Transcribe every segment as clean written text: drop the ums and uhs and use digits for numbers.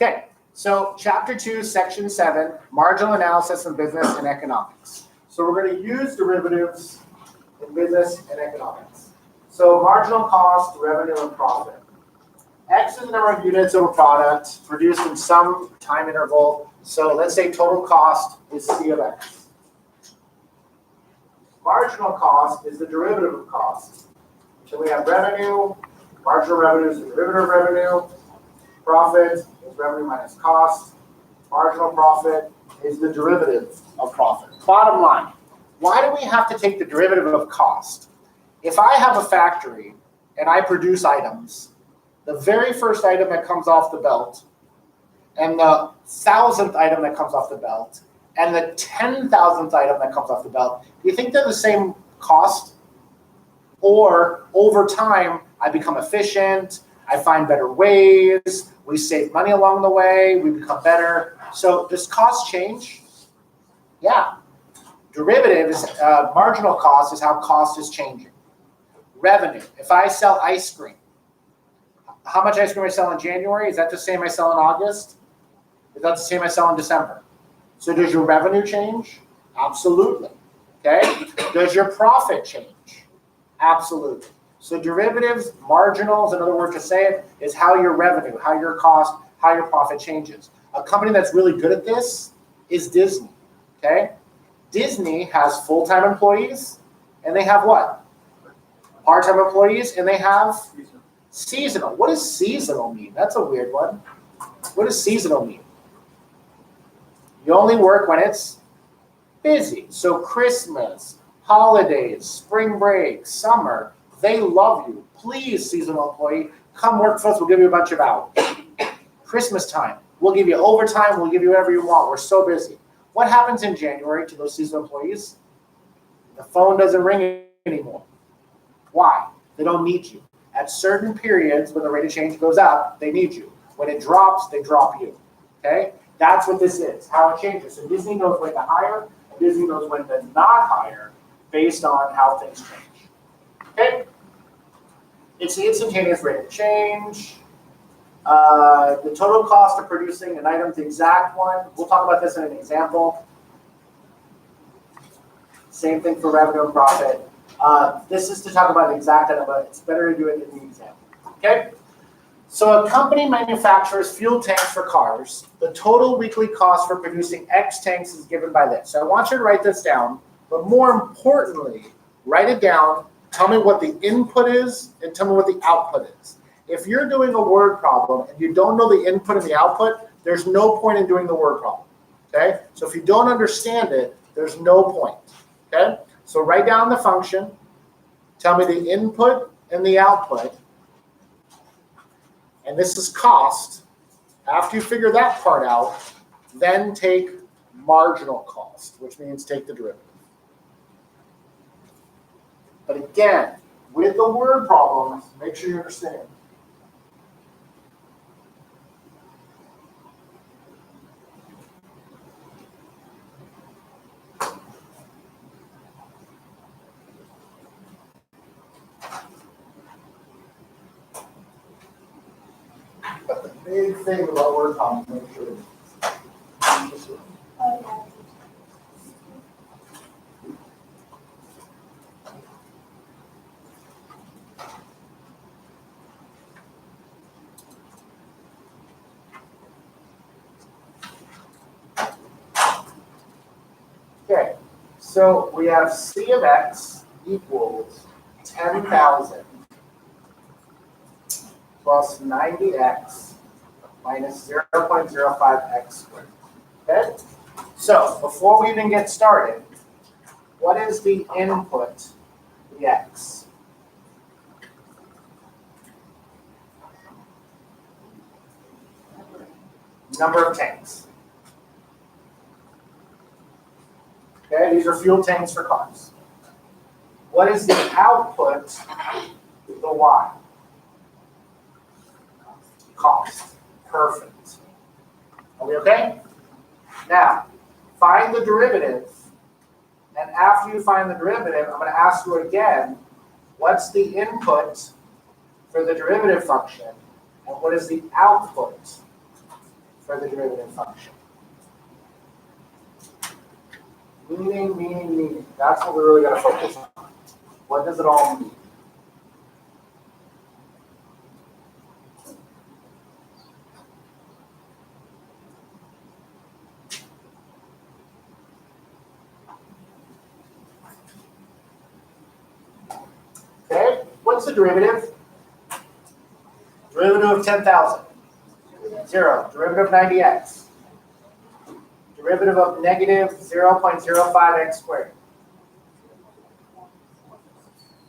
Okay, so chapter 2, section 7, marginal analysis in business and economics. So we're going to use derivatives in business and economics. So marginal cost, revenue, and profit. X is the number of units of a product produced in some time interval. So let's say total cost is C of X. Marginal cost is the derivative of cost. So we have revenue, marginal revenue is the derivative of revenue, profit is revenue minus cost, marginal profit is the derivative of profit. Bottom line, why do we have to take the derivative of cost? If I have a factory and I produce items, the very first item that comes off the belt and the 1,000th item that comes off the belt and the 10,000th item that comes off the belt, do you think they're the same cost? Or over time, I become efficient, I find better ways, we save money along the way, we become better. So does cost change? Yeah. Derivative is marginal cost is how cost is changing. Revenue, if I sell ice cream, how much ice cream I sell in January? Is that the same I sell in August? Is that the same I sell in December? So does your revenue change? Absolutely. Okay. Does your profit change? Absolutely. So derivatives, marginals, another word to say it, is how your revenue, how your cost, how your profit changes. A company that's really good at this is Disney. Okay. Disney has full-time employees, and they have what? Part-time employees, and they have seasonal. What does seasonal mean? That's a weird one. What does seasonal mean? You only work when it's busy. So Christmas, holidays, spring break, summer, they love you. Please, seasonal employee, come work for us. We'll give you a bunch of hours. Christmas time, we'll give you overtime. We'll give you whatever you want. We're so busy. What happens in January to those seasonal employees? The phone doesn't ring anymore. Why? They don't need you. At certain periods, when the rate of change goes up, they need you. When it drops, they drop you. Okay? That's what this is, how it changes. So Disney knows when to hire, and Disney knows when to not hire based on how things change. Okay? It's the instantaneous rate of change. The total cost of producing an item, the exact one. We'll talk about this in an example. Same thing for revenue and profit. This is to talk about the exact item, but it's better to do it in the example. Okay? So a company manufactures fuel tanks for cars. The total weekly cost for producing X tanks is given by this. So I want you to write this down, but more importantly, write it down, tell me what the input is, and tell me what the output is. If you're doing a word problem and you don't know the input and the output, there's no point in doing the word problem. Okay? So if you don't understand it, there's no point. Okay? So write down the function, tell me the input and the output, and this is cost. After you figure that part out, then take marginal cost, which means take the derivative. But again, with the word problems, make sure you understand. But the big thing about word problems, make sure. Okay, so we have C of X equals 10,000 plus 90X minus 0.05X squared. Okay, so before we even get started, what is the input, the X? Number of tanks. Okay, these are fuel tanks for cars. What is the output, the Y? Cost. Perfect. Are we okay? Now, find the derivative. And after you find the derivative, I'm going to ask you again, what's the input for the derivative function? And what is the output for the derivative function. Meaning. That's what we're really going to focus on. What does it all mean? Okay, what's the derivative? Derivative of 10,000. 0. Derivative of 90x. Derivative of negative 0.05x squared.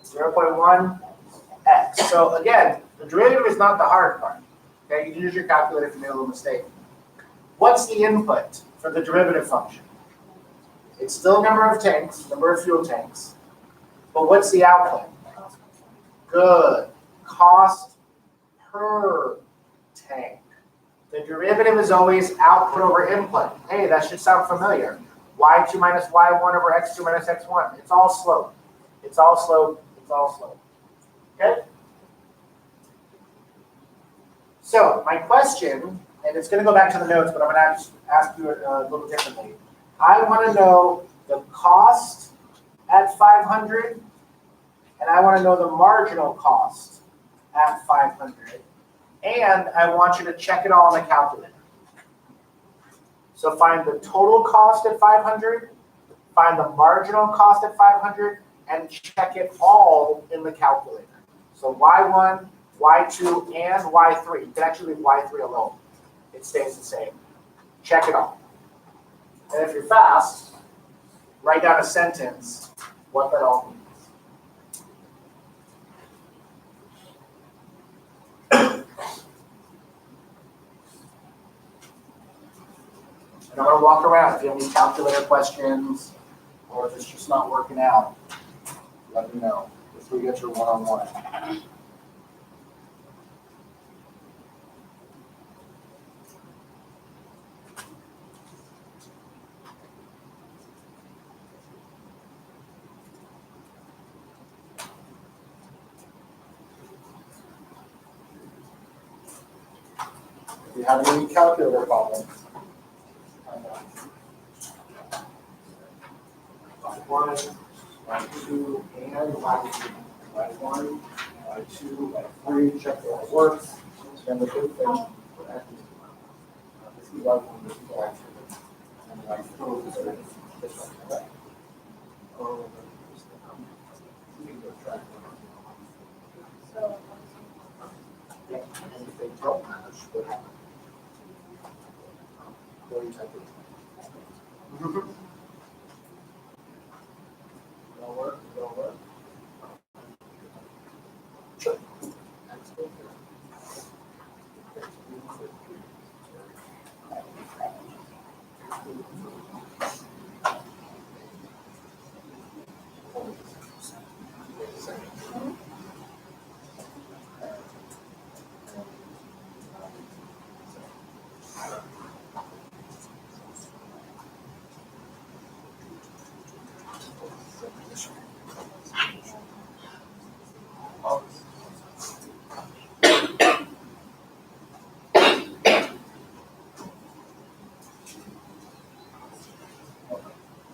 0.1x. So again, the derivative is not the hard part. Okay, you can use your calculator if you made a little mistake. What's the input for the derivative function? It's still number of tanks, number of fuel tanks. But what's the output? Good. Cost per tank. The derivative is always output over input. Hey, that should sound familiar. y2 minus y1 over x2 minus x1. It's all slope. It's all slope. It's all slope. Okay? So my question, and it's going to go back to the notes, but I'm going to ask you a little differently. I want to know the cost at 500, and I want to know the marginal cost at 500. And I want you to check it all in the calculator. So find the total cost at 500, find the marginal cost at 500, and check it all in the calculator. So y1, y2, and y3. You can actually leave y3 alone. It stays the same. Check it all. And if you're fast, write down a sentence, what that all means. And I'm going to walk around. If you have any calculator questions, or if it's just not working out, let me know before we get your one-on-one. If you have any calculator problems, y1, y2, and y3. y1, y2, y3, check that it works. And the good thing, this is y1, this is y2, and y2 is this one, okay? And if they don't match, what happens? What do you type in? It'll work, it'll work. Sure.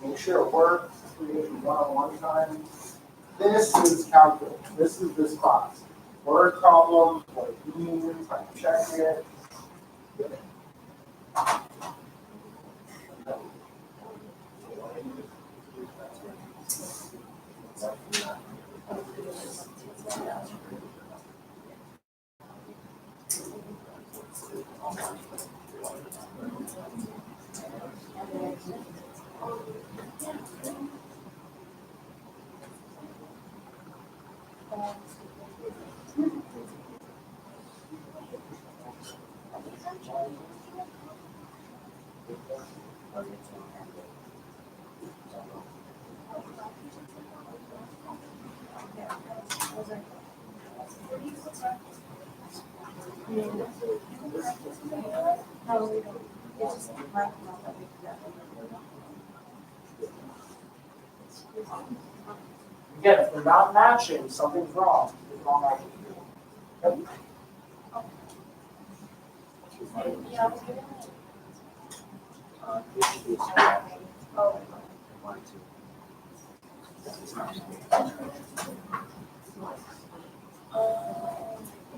Make sure it works. Create one-on-one time. This is calculus. This is this class. Word problems, what it means, how to check it. Again, if they're not matching, something's wrong. It's wrong matching. Yep.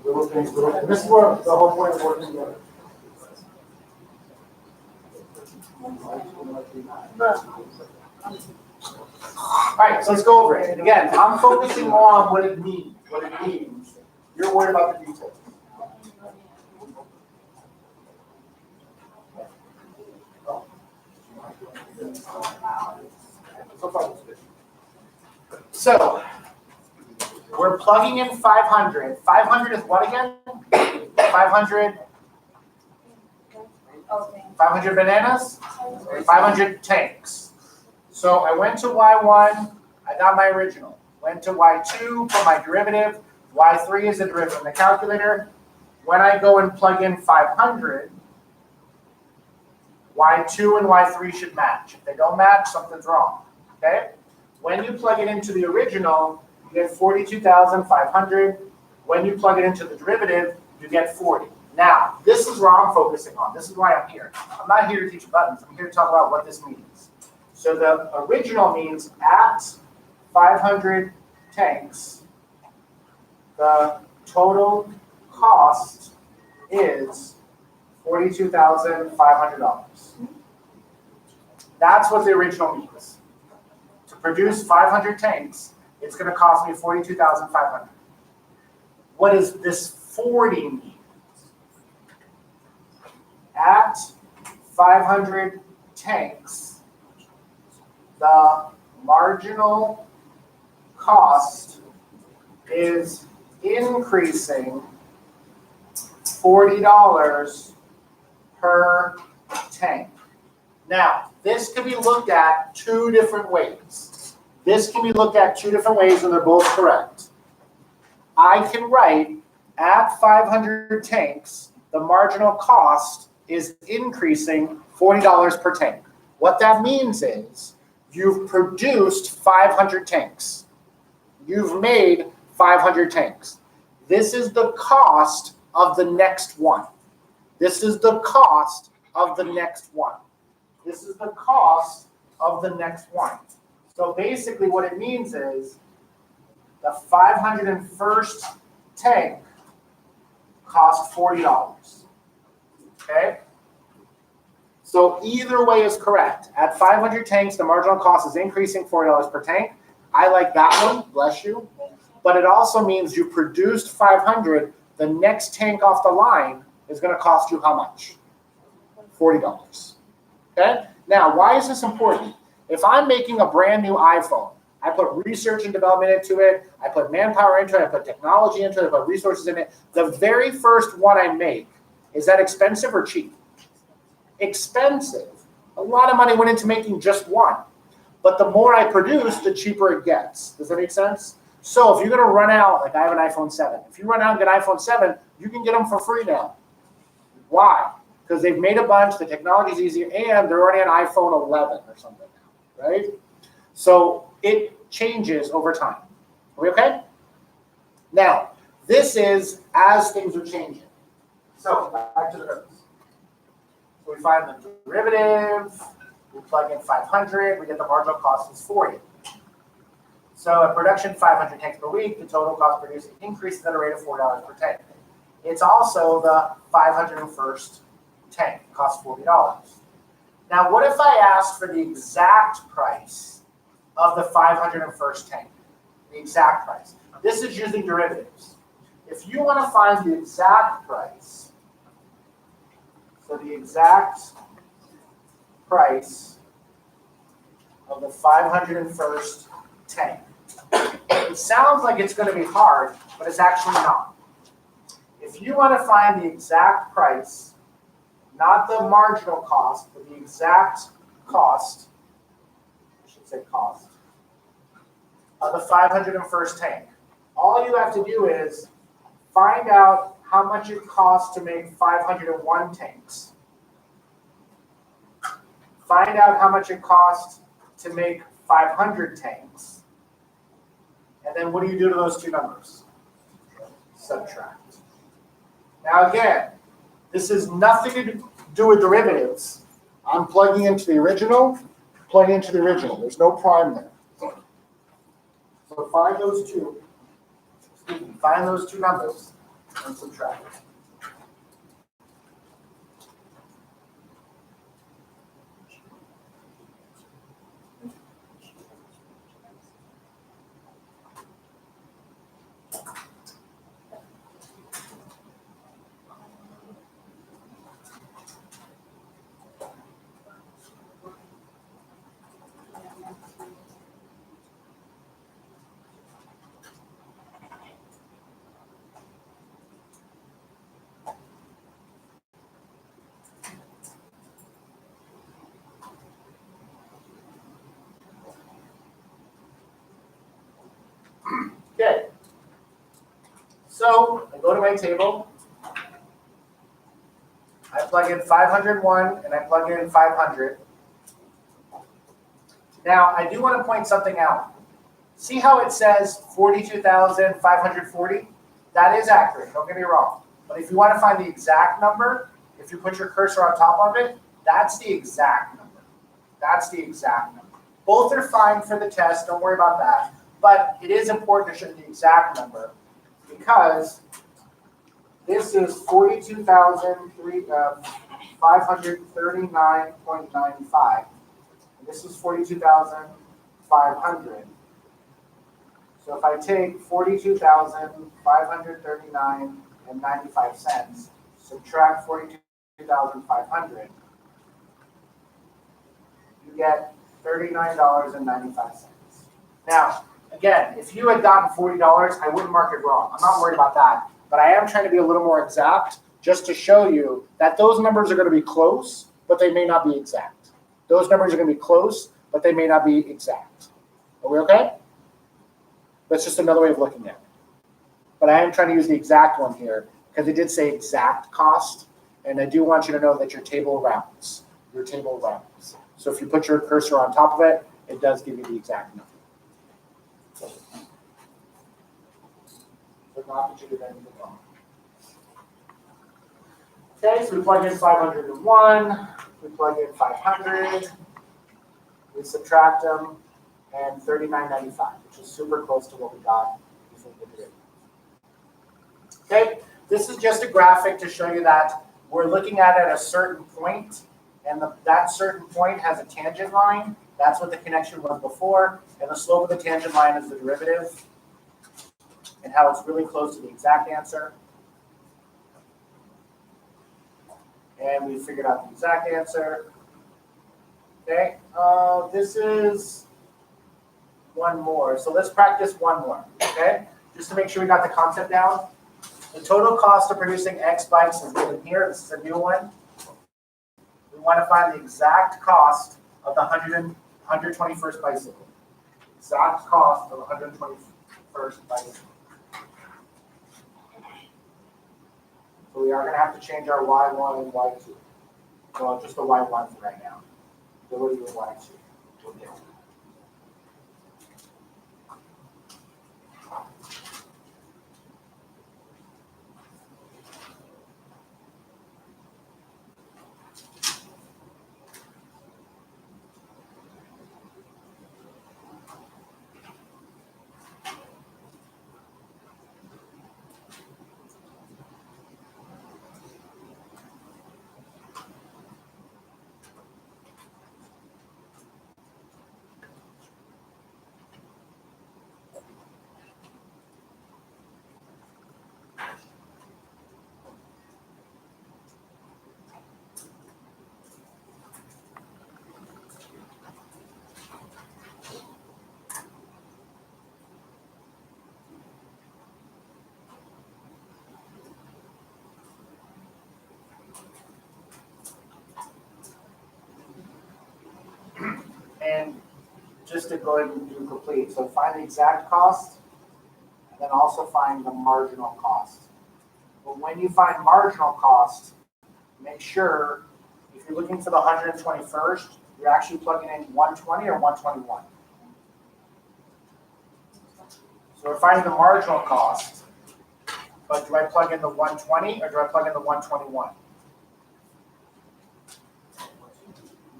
Little things, and this is where the whole point of working together. All right, so let's go over it. Again, I'm focusing more on what it means. You're worried about the details. So, we're plugging in 500. 500 is what again? 500? 500 bananas? 500 tanks. So I went to Y1, I got my original. Went to Y2 for my derivative. Y3 is the derivative in the calculator. When I go and plug in 500, Y2 and Y3 should match. If they don't match, something's wrong. Okay? When you plug it into the original, you get 42,500. When you plug it into the derivative, you get 40. Now, this is where I'm focusing on. This is why I'm here. I'm not here to teach buttons. I'm here to talk about what this means. So the original means at 500 tanks, the total cost is $42,500. That's what the original means. To produce 500 tanks, it's going to cost me $42,500. What does this 40 mean? At 500 tanks, the marginal cost is increasing $40 per tank. Now, this can be looked at two different ways. This can be looked at two different ways, and they're both correct. I can write at 500 tanks, the marginal cost is increasing $40 per tank. What that means is you've produced 500 tanks. You've made 500 tanks. This is the cost of the next one. This is the cost of the next one. This is the cost of the next one. So basically what it means is the 501st tank cost $40. Okay? So either way is correct. At 500 tanks, the marginal cost is increasing $40 per tank. I like that one, bless you. But it also means you produced 500. The next tank off the line is going to cost you how much? $40. Okay? Now, why is this important? If I'm making a brand new iPhone, I put research and development into it, I put manpower into it, I put technology into it, I put resources in it. The very first one I make, is that expensive or cheap? Expensive. A lot of money went into making just one. But the more I produce, the cheaper it gets. Does that make sense? So if you're going to run out, like I have an iPhone 7. If you run out and get an iPhone 7, you can get them for free now. Why? Because they've made a bunch, the technology is easier, and they're already on iPhone 11 or something now, right? So it changes over time. Are we okay? Now, this is as things are changing. So back to the notes. So we find the derivative, we plug in 500, we get the marginal cost is 40. So at production 500 tanks per week, the total cost produced increases at a rate of $4 per tank. It's also the 501st tank, costs $40. Now what if I asked for the exact price of the 501st tank? The exact price. This is using derivatives. If you want to find the exact price, so the exact price of the 501st tank. It sounds like it's going to be hard, but it's actually not. If you want to find the exact price, not the marginal cost, but the exact cost, I should say cost, of the 501st tank, all you have to do is find out how much it costs to make 501 tanks. Find out how much it costs to make 500 tanks. And then what do you do to those two numbers? Subtract. Now again, this has nothing to do with derivatives. I'm plugging into the original, plugging into the original. There's no prime there. So find those two. Find those two numbers and subtract. Okay, so I go to my table, I plug in 501 and I plug in 500. Now, I do want to point something out. See how it says 42,540? That is accurate, don't get me wrong. But if you want to find the exact number, if you put your cursor on top of it, that's the exact number. That's the exact number. Both are fine for the test, don't worry about that. But it is important to show the exact number because this is 42,539.95. And this is 42,500. So if I take 42,539.95, subtract 42,500, you get $39.95. Now, again, if you had gotten $40, I wouldn't mark it wrong. I'm not worried about that. But I am trying to be a little more exact just to show you that those numbers are going to be close, but they may not be exact. Those numbers are going to be close, but they may not be exact. Are we okay? That's just another way of looking at it. But I am trying to use the exact one here because it did say exact cost. And I do want you to know that your table rounds. Your table rounds. So if you put your cursor on top of it, it does give you the exact number. So not that you did anything wrong. Okay, so we plug in 501, we plug in 500, we subtract them, and 39.95, which is super close to what we got before we did it. Okay, this is just a graphic to show you that we're looking at a certain point, and that certain point has a tangent line. That's what the connection was before, and the slope of the tangent line is the derivative, and how it's really close to the exact answer. And we figured out the exact answer. Okay, this is one more. So let's practice one more, okay? Just to make sure we got the concept down. The total cost of producing X bikes is given here. This is a new one. We want to find the exact cost of the 121st bicycle. Exact cost of the 121st bicycle. So we are going to have to change our Y1 and Y2. Well, just the Y1 for right now. Ability with Y2. Okay. And just to go ahead and do complete, so find the exact cost, and then also find the marginal cost. But when you find marginal cost, make sure, if you're looking for the 121st, you're actually plugging in 120 or 121. So we're finding the marginal cost, but do I plug in the 120 or do I plug in the 121?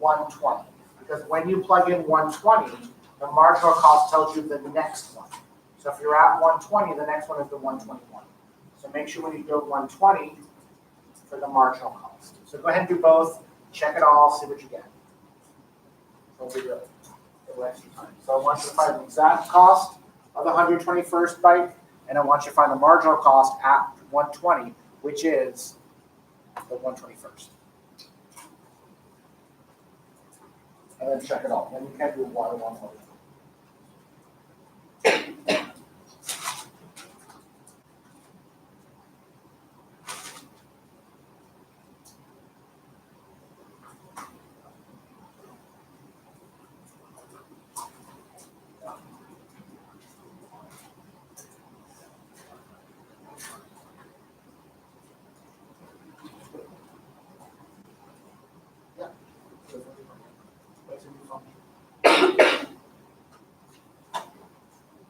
120. Because when you plug in 120, the marginal cost tells you the next one. So if you're at 120, the next one is the 121. So make sure when you build 120 for the marginal cost. So go ahead and do both, check it all, see what you get. So we do it. So I want you to find the exact cost of the 121st byte, and I want you to find the marginal cost at 120, which is the 121st. And then check it all. Then you can do one and one more.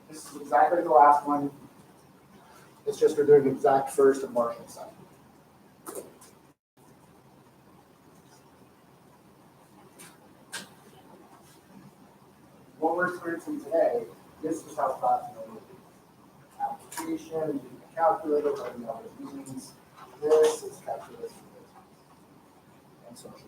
This is exactly the last one. It's just we're doing exact first and marginal side. What we're experiencing today, this is how class normally is. Application, calculator, writing all the meanings. This is calculus and social studies.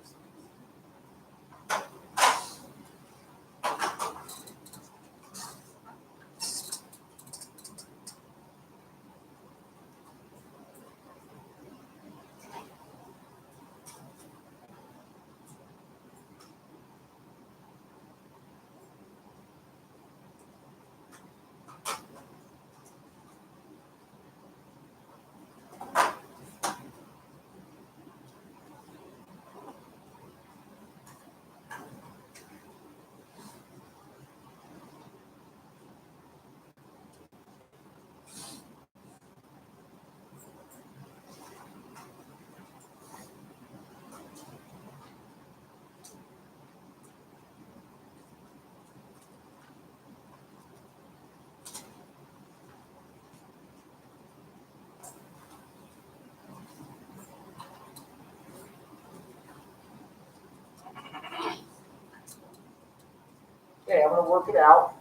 Okay, I'm going to work it out.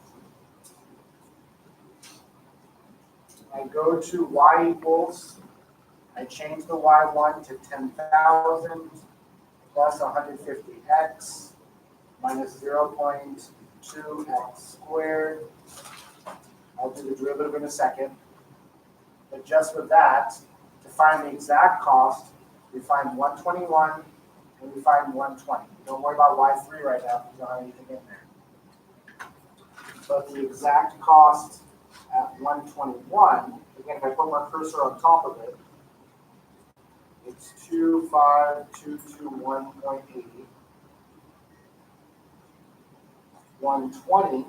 I go to y equals, I change the y1 to 10,000 plus 150x minus 0.2x squared. I'll do the derivative in a second. But just with that, to find the exact cost, we find 121 and we find 120. Don't worry about y3 right now, because you don't have anything in there. But the exact cost at 121, again, if I put my cursor on top of it, it's 25221.80. 120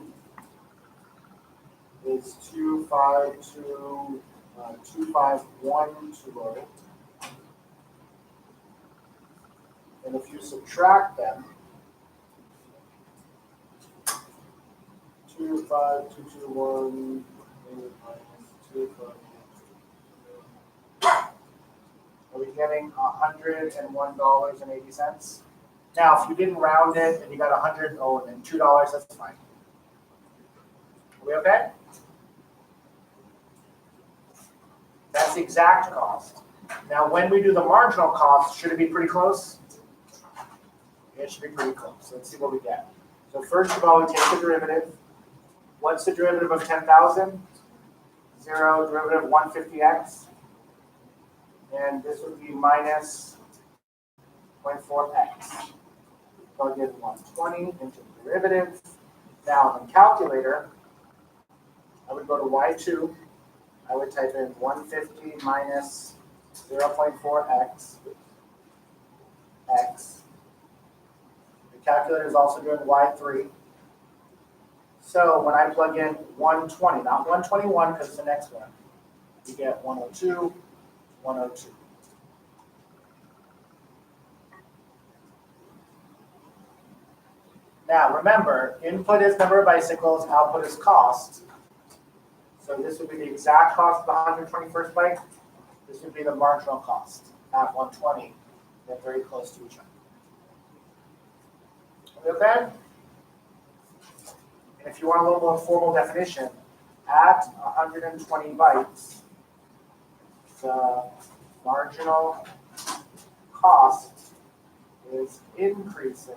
is 25120. And if you subtract them, 25221 minus 252. Are we getting $101.80? Now, if you didn't round it and you got $100, oh, and then $2, that's fine. Are we okay? That's the exact cost. Now, when we do the marginal cost, should it be pretty close? It should be pretty close. Let's see what we get. So first of all, we take the derivative. What's the derivative of 10,000? 0, derivative of 150x. And this would be minus 0.4x. Plug in 120 into the derivative. Now, in the calculator, I would go to y2. I would type in 150 minus 0.4x. X. The calculator is also doing y3. So when I plug in 120, not 121 because it's the next one, you get 102, 102. Now remember, input is number of bicycles, output is cost. So this would be the exact cost of the 121st byte. This would be the marginal cost at 120. They're very close to each other. Good then? And if you want a little more formal definition, at 120 bytes, the marginal cost is increasing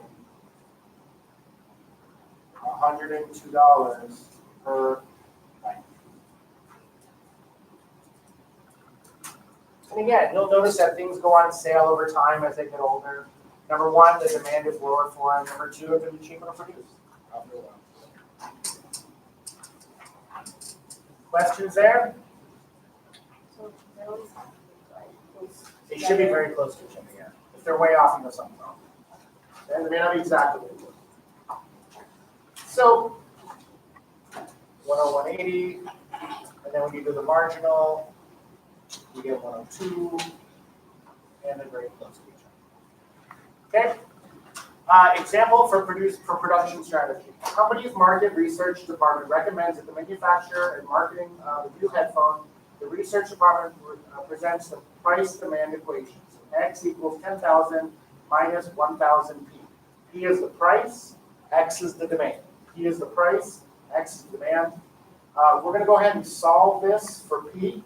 $102 per byte. And again, you'll notice that things go on sale over time as they get older. Number one, the demand is lower for them. Number two, it can be cheaper to produce. Questions there? So those have to be like close They should be very close to each other, yeah. If they're way off, you know something's wrong. And they may not be exactly what you want. So, 101.80, and then when you do the marginal, you get 102, and they're very close to each other. Okay? Example for production strategy. A company's market research department recommends that the manufacturer and marketing the new headphone. The research department presents the price demand equation. So X equals 10,000 minus 1,000 P. P is the price, X is the demand. P is the price, X is the demand. We're going to go ahead and solve this for P.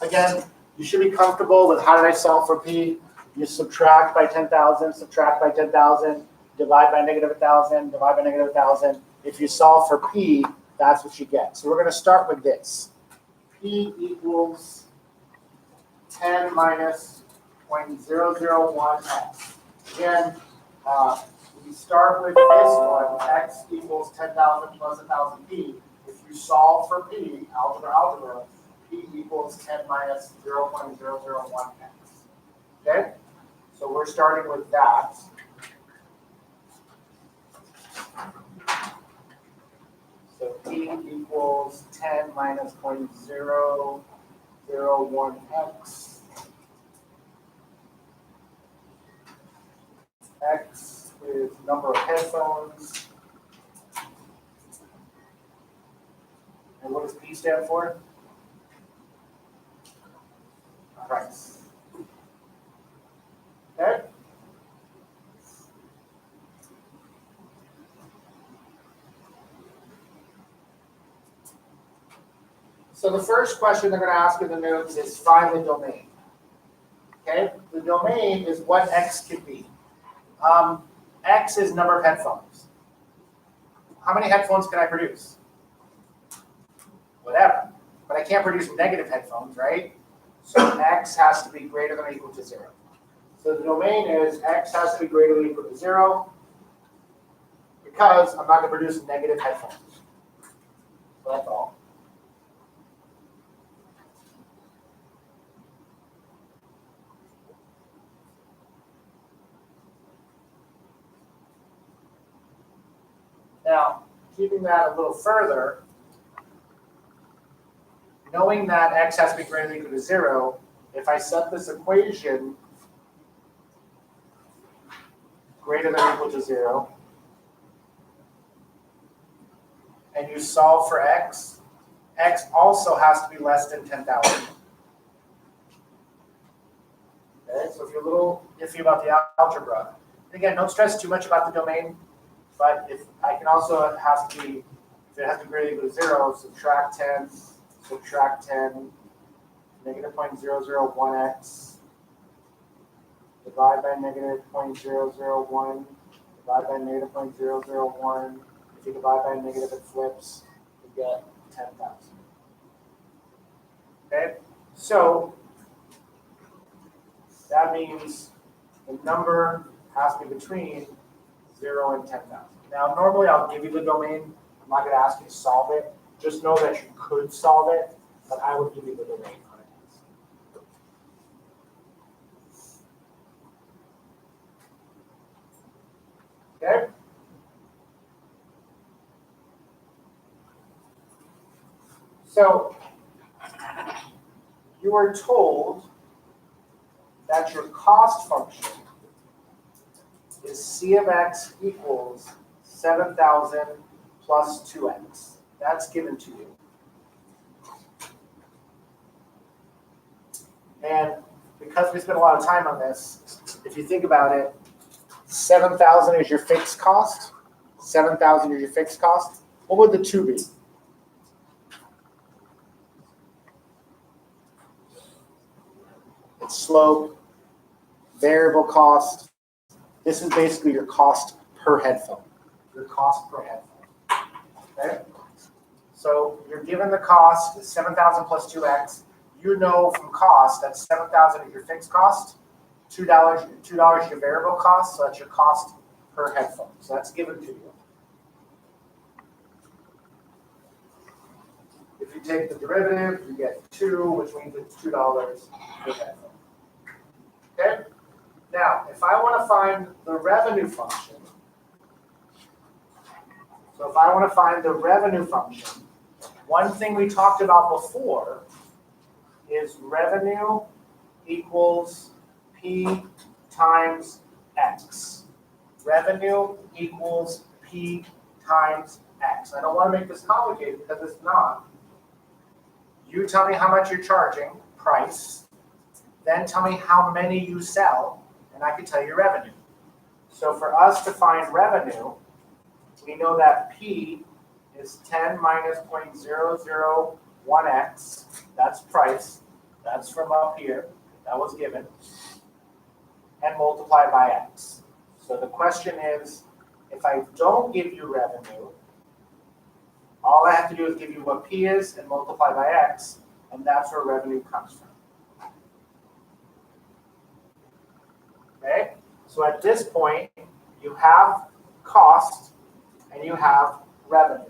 Again, you should be comfortable with how did I solve for P. You subtract by 10,000, subtract by 10,000, divide by negative 1,000, divide by negative 1,000. If you solve for P, that's what you get. So we're going to start with this. P equals 10 minus 0.001x. Again, we start with this one, x equals 10,000 plus 1,000 P. If you solve for P, algebra, P equals 10 minus 0.001x. Okay? So we're starting with that. So P equals 10 minus 0.001x. X is number of headphones. And what does P stand for? Price. Okay? So the first question they're going to ask in the notes is find the domain. Okay? The domain is what X could be. X is number of headphones. How many headphones can I produce? Whatever. But I can't produce negative headphones, right? So X has to be greater than or equal to 0. So the domain is X has to be greater than or equal to 0 because I'm not going to produce negative headphones. So that's all. Now, keeping that a little further, knowing that X has to be greater than or equal to 0, if I set this equation greater than or equal to 0, and you solve for X, X also has to be less than 10,000. Okay, so if you're a little iffy about the algebra, again, don't stress too much about the domain, but if I can also have to be, if it has to be greater than or equal to 0, subtract 10, negative 0.001x, divide by negative 0.001, divide by negative 0.001. If you divide by negative, it flips, you get 10,000. Okay, so that means the number has to be between 0 and 10,000. Now, normally I'll give you the domain. I'm not going to ask you to solve it. Just know that you could solve it, but I would give you the domain on it. Okay? So, you were told that your cost function is C of X equals 7,000 plus 2X. That's given to you. And because we spent a lot of time on this, if you think about it, 7,000 is your fixed cost. 7,000 is your fixed cost. What would the 2 be? It's slope, variable cost. This is basically your cost per headphone. Your cost per headphone. Okay? So you're given the cost, 7,000 plus 2x. You know from cost that 7,000 is your fixed cost, $2 is your variable cost, so that's your cost per headphone. So that's given to you. If you take the derivative, you get 2, which means it's $2 per headphone. Okay? Now, if I want to find the revenue function, so if I want to find the revenue function, one thing we talked about before is revenue equals P times X. Revenue equals P times X. I don't want to make this complicated because it's not. You tell me how much you're charging, price, then tell me how many you sell, and I can tell you revenue. So for us to find revenue, we know that P is 10 minus 0.001x. That's price. That's from up here. That was given. And multiplied by x. So the question is, if I don't give you revenue, all I have to do is give you what P is and multiply by x, and that's where revenue comes from. Okay? So at this point, you have cost and you have revenue.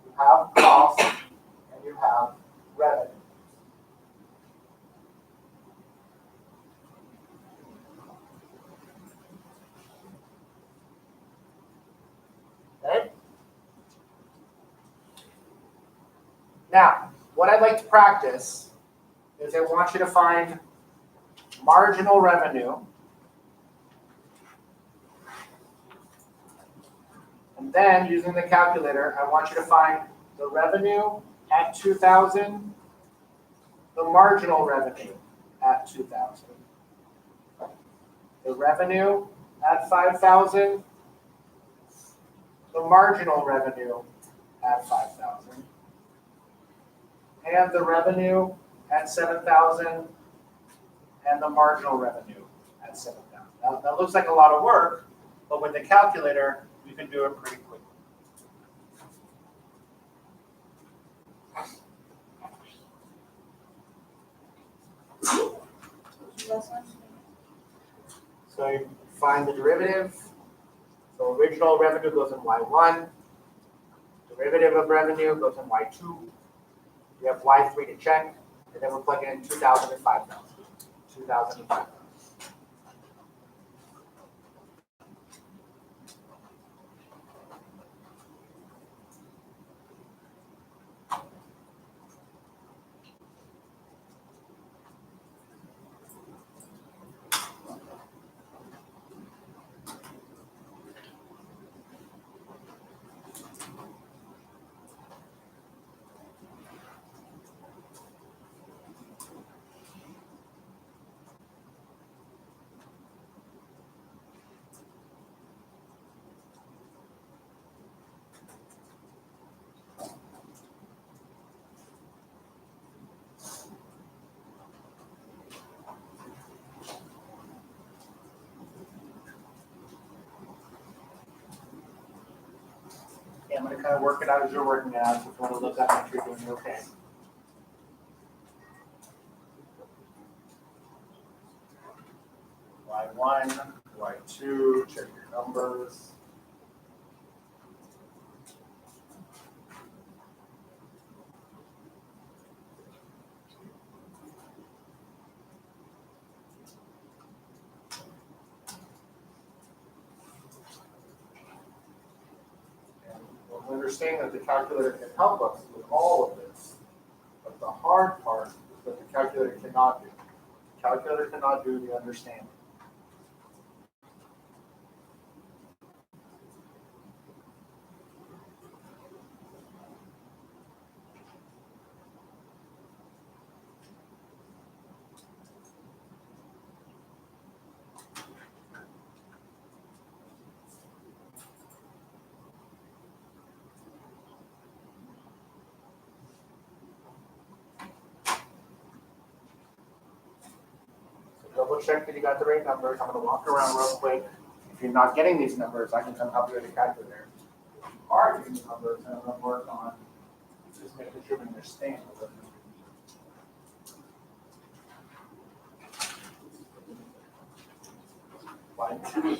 You have cost and you have revenue. Okay? Now, what I'd like to practice is I want you to find marginal revenue. And then, using the calculator, I want you to find the revenue at 2,000, the marginal revenue at 2,000, the revenue at 5,000, the marginal revenue at 5,000, and the revenue at 7,000, and the marginal revenue at 7,000. Now, that looks like a lot of work, but with the calculator, you can do it pretty quickly. So you find the derivative. So original revenue goes in Y1. Derivative of revenue goes in Y2. You have Y3 to check. And then we're plugging in 2,000 and 5,000. 2,000 and 5,000. I'm going to kind of work it out as you're working it out. So if you want to look up, make sure you're doing okay. Y1, Y2, check your numbers. We understand that the calculator can help us with all of this, but the hard part is that the calculator cannot do. The calculator cannot do the understanding. double check that you got the right numbers. I'm gonna walk around real quick. If you're not getting these numbers, I can come help you with the calculator. If you are getting the numbers, then I'm gonna work on just making sure we understand. Line 2 is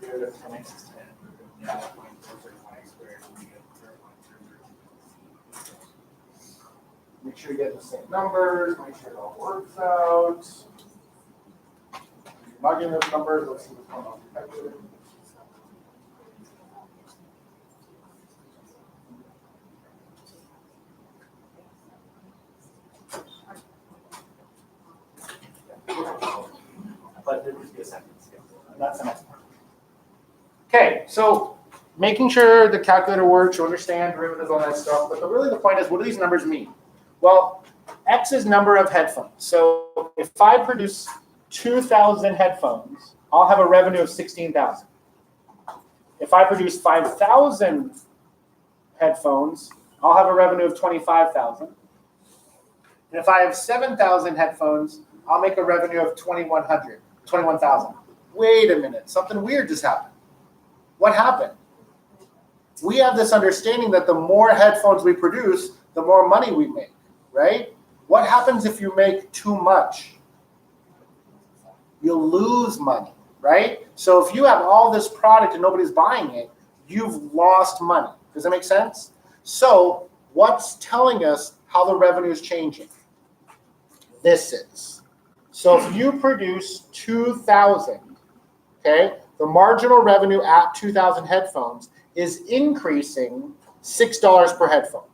here to 10x is 10. Yeah, line 4 is 5 squared. We get 3 line 2. Make sure you get the same numbers, make sure it all works out. If you're not getting those numbers, let's see what's going on. But there would be a sentence. That's the next part. Okay, so making sure the calculator works, you understand derivatives, all that stuff. But really the point is, what do these numbers mean? Well, X is number of headphones. So if I produce 2,000 headphones, I'll have a revenue of 16,000. If I produce 5,000 headphones, I'll have a revenue of 25,000. And if I have 7,000 headphones, I'll make a revenue of 21,000. Wait a minute, something weird just happened. What happened? We have this understanding that the more headphones we produce, the more money we make, right? What happens if you make too much? You'll lose money, right? So if you have all this product and nobody's buying it, you've lost money. Does that make sense? So what's telling us how the revenue is changing? This is. So if you produce 2,000, okay, the marginal revenue at 2,000 headphones is increasing $6 per headphone.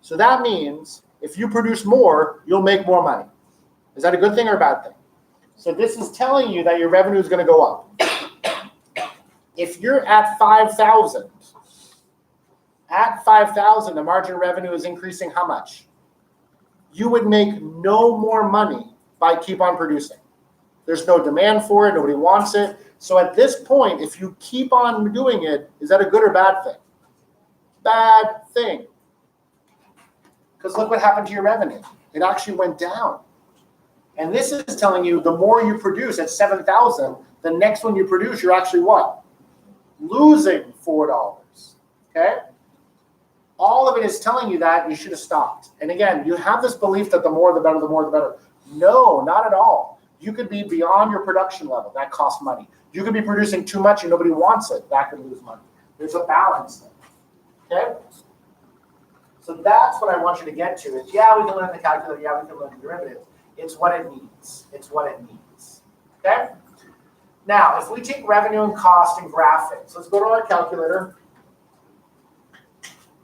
So that means if you produce more, you'll make more money. Is that a good thing or a bad thing? So this is telling you that your revenue is going to go up. If you're at 5,000, the margin revenue is increasing how much? You would make no more money by keep on producing. There's no demand for it. Nobody wants it. So at this point, if you keep on doing it, is that a good or bad thing? Bad thing. Because look what happened to your revenue. It actually went down. And this is telling you the more you produce at 7,000, the next one you produce, you're actually what? Losing $4. Okay? All of it is telling you that you should have stopped. And again, you have this belief that the more the better, the more the better. No, not at all. You could be beyond your production level. That costs money. You could be producing too much and nobody wants it. That could lose money. There's a balance there. Okay? So that's what I want you to get to. Is yeah, we can learn the calculator. Yeah, we can learn the derivatives. It's what it means. It's what it means. Okay? Now, if we take revenue and cost and graph it. So let's go to our calculator.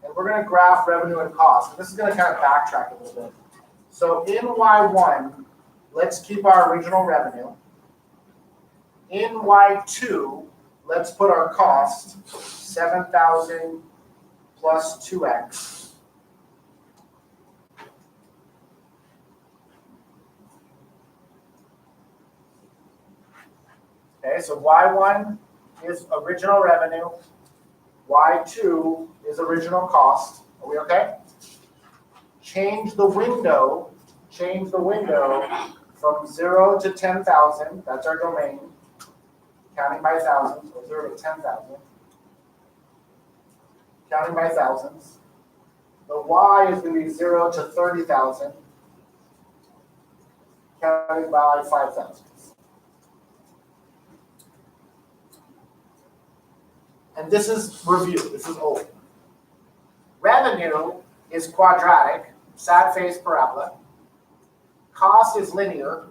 And we're going to graph revenue and cost. And this is going to kind of backtrack a little bit. So in Y1, let's keep our original revenue. In Y2, let's put our cost, 7,000 plus 2x. Okay, so Y1 is original revenue. Y2 is original cost. Are we okay? Change the window from 0 to 10,000. That's our domain. Counting by thousands, so 0 to 10,000. Counting by thousands. The Y is going to be 0 to 30,000. Counting by 5,000. And this is review. This is old. Revenue is quadratic, sad face parabola. Cost is linear.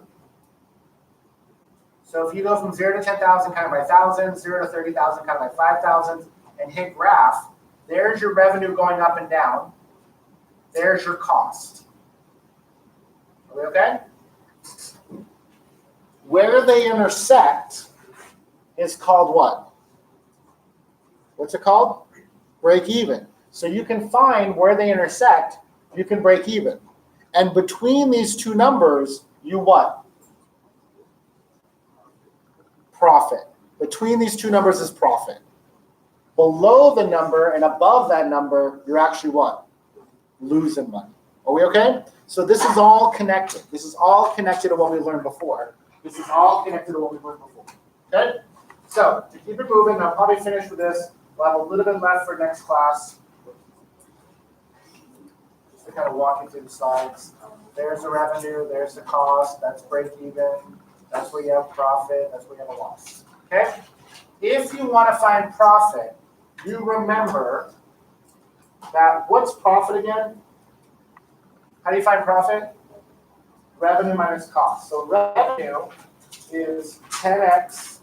So if you go from 0 to 10,000 counted by 1,000, 0 to 30,000 counted by 5,000, and hit graph, there's your revenue going up and down. There's your cost. Are we okay? Where they intersect is called what? What's it called? Break even. So you can find where they intersect, you can break even. And between these two numbers, you what? Profit. Between these two numbers is profit. Below the number and above that number, you're actually what? Losing money. Are we okay? So this is all connected. This is all connected to what we learned before. This is all connected to what we learned before. Okay? So to keep it moving, I'll probably finish with this. We'll have a little bit left for next class. Just to kind of walk you through the slides. There's the revenue, there's the cost, that's break even, that's where you have profit, that's where you have a loss. Okay? If you want to find profit, you remember that what's profit again? How do you find profit? Revenue minus cost. So revenue is 10x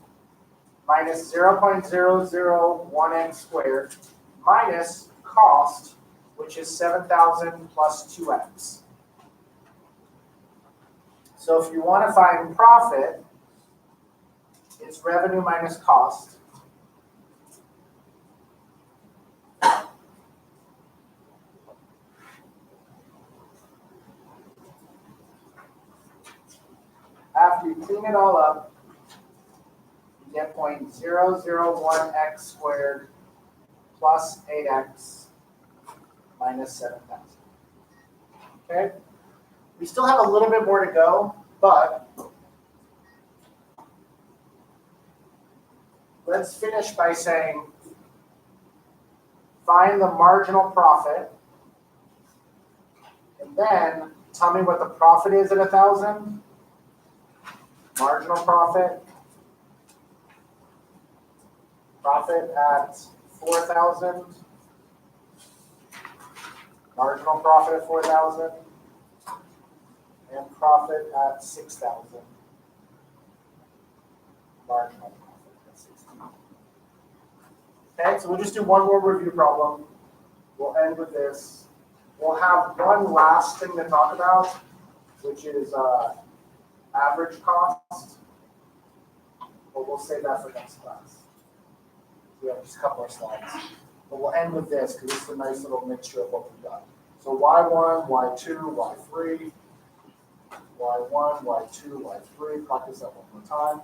minus 0.001x squared minus cost, which is 7,000 plus 2x. So if you want to find profit, it's revenue minus cost. After you clean it all up, you get 0.001x squared plus 8x minus 7,000. Okay? We still have a little bit more to go, but let's finish by saying find the marginal profit, and then tell me what the profit is at 1,000. Marginal profit. Profit at 4,000. Marginal profit at 4,000. And profit at 6,000. Marginal profit at 6,000. Okay, so we'll just do one more review problem. We'll end with this. We'll have one last thing to talk about, which is average cost. But we'll save that for next class. We have just a couple more slides. But we'll end with this because it's a nice little mixture of what we've got. So y1, y2, y3. Y1, Y2, Y3, practice that one more time.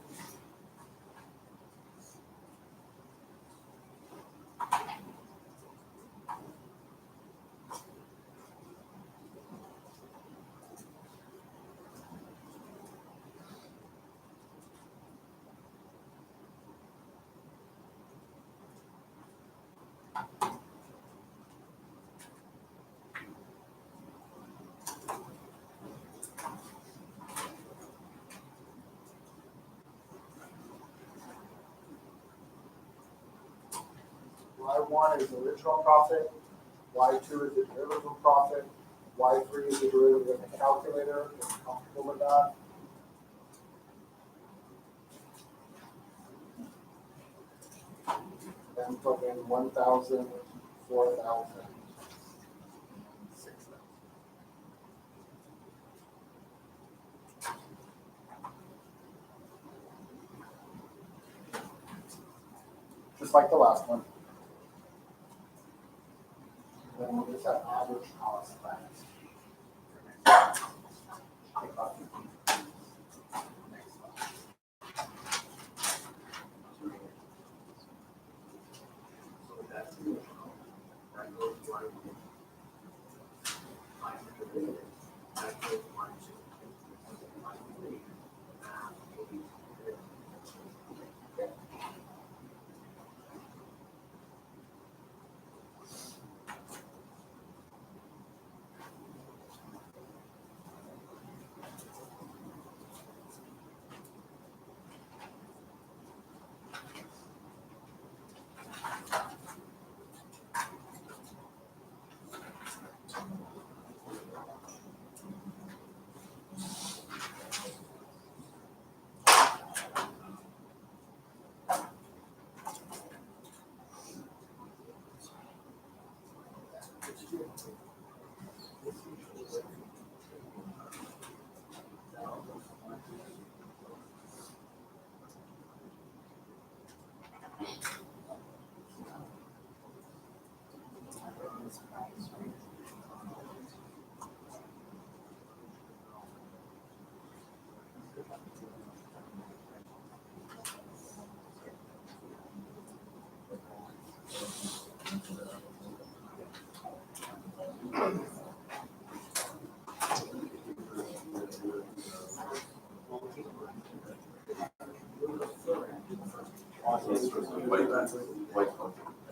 Y1 is the original profit, Y2 is the derivative of profit, Y3 is the derivative of the calculator. If you're comfortable with that. Then plug in 1,000, 4,000, 6,000. Just like the last one. Then we'll just have average cost last.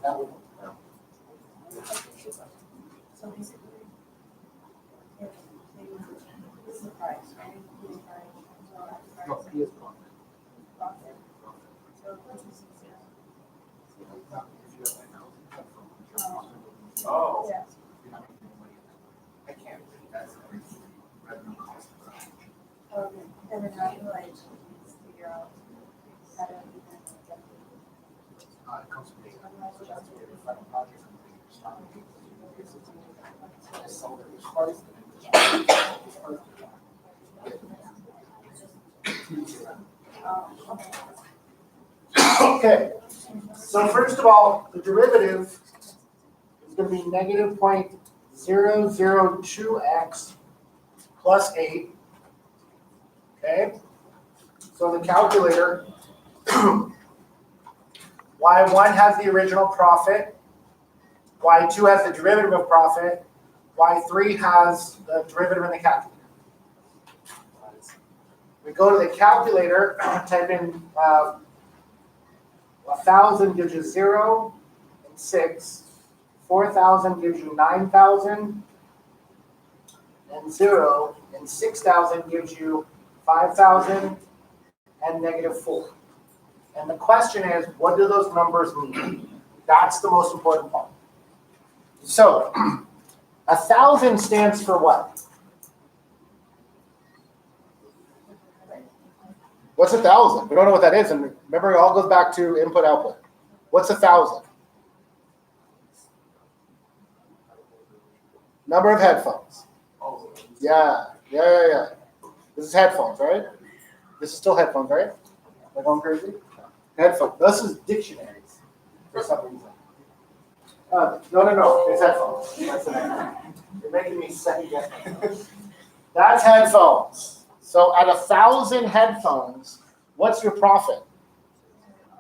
That would- So basically, if this is the price, right? This is the price, so that's No, price. he is profit. Profit. So this is zero. Oh. Yeah. I can't. That's revenue cost. Okay, and then how do you like figure out how to even get It comes from data. So that's where the final project comes in. You're starting to sell it as part of Okay, so first of all, the derivative is going to be negative 0.002x plus 8. Okay, so in the calculator, y1 has the original profit, y2 has the derivative of profit, y3 has the derivative in the calculator. We go to the calculator, type in 1,000 gives you 0 and 6. 4,000 gives you 9,000 and 0. And 6,000 gives you 5,000 and negative 4. And the question is, what do those numbers mean? That's the most important part. So, 1,000 stands for what? What's 1,000? We don't know what that is. And remember, it all goes back to input output. What's 1,000? Number of headphones. Yeah. This is headphones, right? This is still headphones, right? Am I going crazy? Headphones. This is dictionaries for some reason. No. It's headphones. That's the next one. You're making me second guess. That's headphones. So at 1,000 headphones, what's your profit?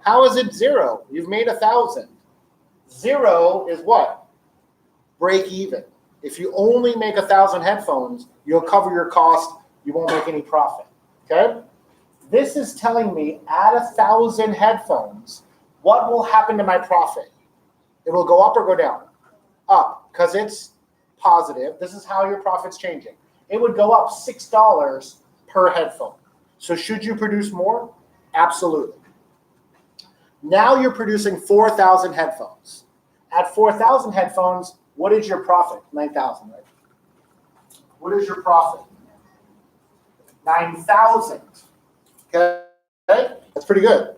How is it 0? You've made 1,000. 0 is what? Break even. If you only make 1,000 headphones, you'll cover your cost. You won't make any profit. Okay? This is telling me at 1,000 headphones, what will happen to my profit? It will go up or go down? Up, because it's positive. This is how your profit's changing. It would go up $6 per headphone. So should you produce more? Absolutely. Now you're producing 4,000 headphones. At 4,000 headphones, what is your profit? 9,000, right? What is your profit? 9,000. Okay, that's pretty good.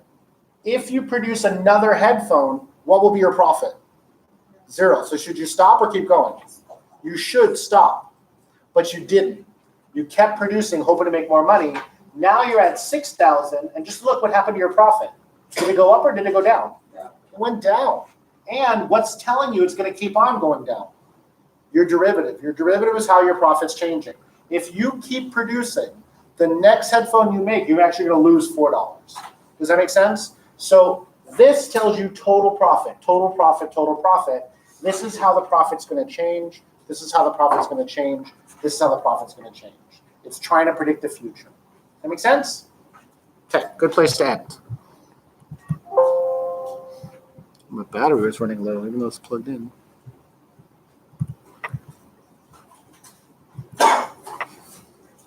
If you produce another headphone, what will be your profit? 0. So should you stop or keep going? You should stop, but you didn't. You kept producing, hoping to make more money. Now you're at 6,000, and just look what happened to your profit. Did it go up or did it go down? It went down. And what's telling you it's going to keep on going down? Your derivative. Your derivative is how your profit's changing. If you keep producing, the next headphone you make, you're actually going to lose $4. Does that make sense? So this tells you total profit, total profit, total profit. This is how the profit's going to change. This is how the profit's going to change. This is how the profit's going to change. It's trying to predict the future. That make sense? Okay, good place to end. My battery was running low, even though it's plugged in.